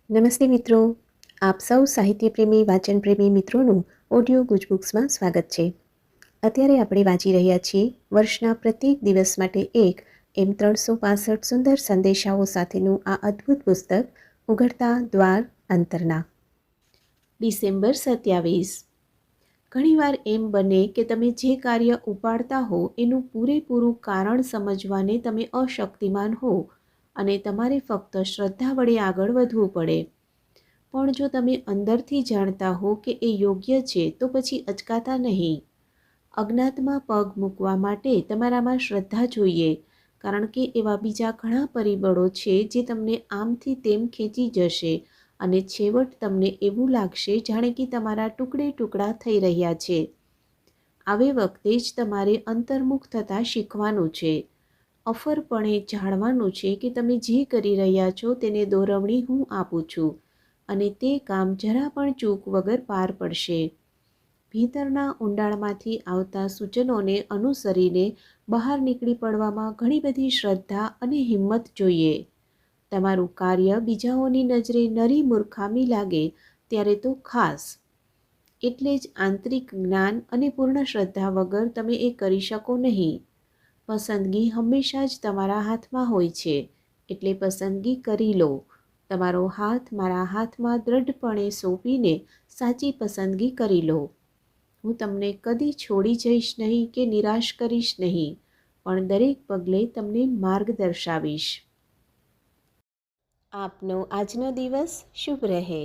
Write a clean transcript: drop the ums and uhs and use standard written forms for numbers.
નમસ્તે મિત્રો, આપ સૌ સાહિત્યપ્રેમી વાચનપ્રેમી મિત્રોનું ઓડિયો ગુજબુક્સમાં સ્વાગત છે. અત્યારે આપણે વાંચી રહ્યા છીએ વર્ષના પ્રત્યેક દિવસ માટે એક એમ 365 સુંદર સંદેશાઓ સાથેનું આ અદ્ભુત પુસ્તક ઉઘડતા દ્વાર અંતરના. ડિસેમ્બર 27. ઘણીવાર એમ બને કે તમે જે કાર્ય ઉપાડતા હો એનું પૂરેપૂરું કારણ સમજવાને તમે અશક્તિમાન હો અને તમારે ફક્ત શ્રદ્ધા વડે આગળ વધવું પડે. પણ જો તમે અંદરથી જાણતા હો કે એ યોગ્ય છે તો પછી અચકાતા નહીં. અજ્ઞાતમાં પગ મૂકવા માટે તમારામાં શ્રદ્ધા જોઈએ, કારણ કે એવા બીજા ઘણા પરિબળો છે જે તમને આમથી તેમ ખેંચી જશે અને છેવટ તમને એવું લાગશે જાણે કે તમારા ટુકડે ટુકડા થઈ રહ્યા છે. આવે વખતે જ તમારે અંતર્મુખ થતાં શીખવાનું છે. અફરપણે જાણવાનું છે કે તમે જે કરી રહ્યા છો તેને દોરવણી હું આપું છું અને તે કામ જરા પણ ચૂક વગર પાર પડશે. ભીતરના ઊંડાણમાંથી આવતા સૂચનોને અનુસરીને બહાર નીકળી પડવામાં ઘણી બધી શ્રદ્ધા અને હિંમત જોઈએ. તમારું કાર્ય બીજાઓની નજરે નરી મૂર્ખામી લાગે ત્યારે તો ખાસ. એટલે જ આંતરિક જ્ઞાન અને પૂર્ણ શ્રદ્ધા વગર તમે એ કરી શકો નહીં. પસંદગી હંમેશા જ તમારા હાથમાં હોય છે, એટલે પસંદગી કરી લો. તમારો હાથ મારા હાથમાં દ્રઢપણે સોંપીને સાચી પસંદગી કરી લો. હું તમને કદી છોડી જઈશ નહીં કે નિરાશ કરીશ નહીં, પણ દરેક પગલે તમને માર્ગ દર્શાવીશ. આપનો આજનો દિવસ શુભ રહે.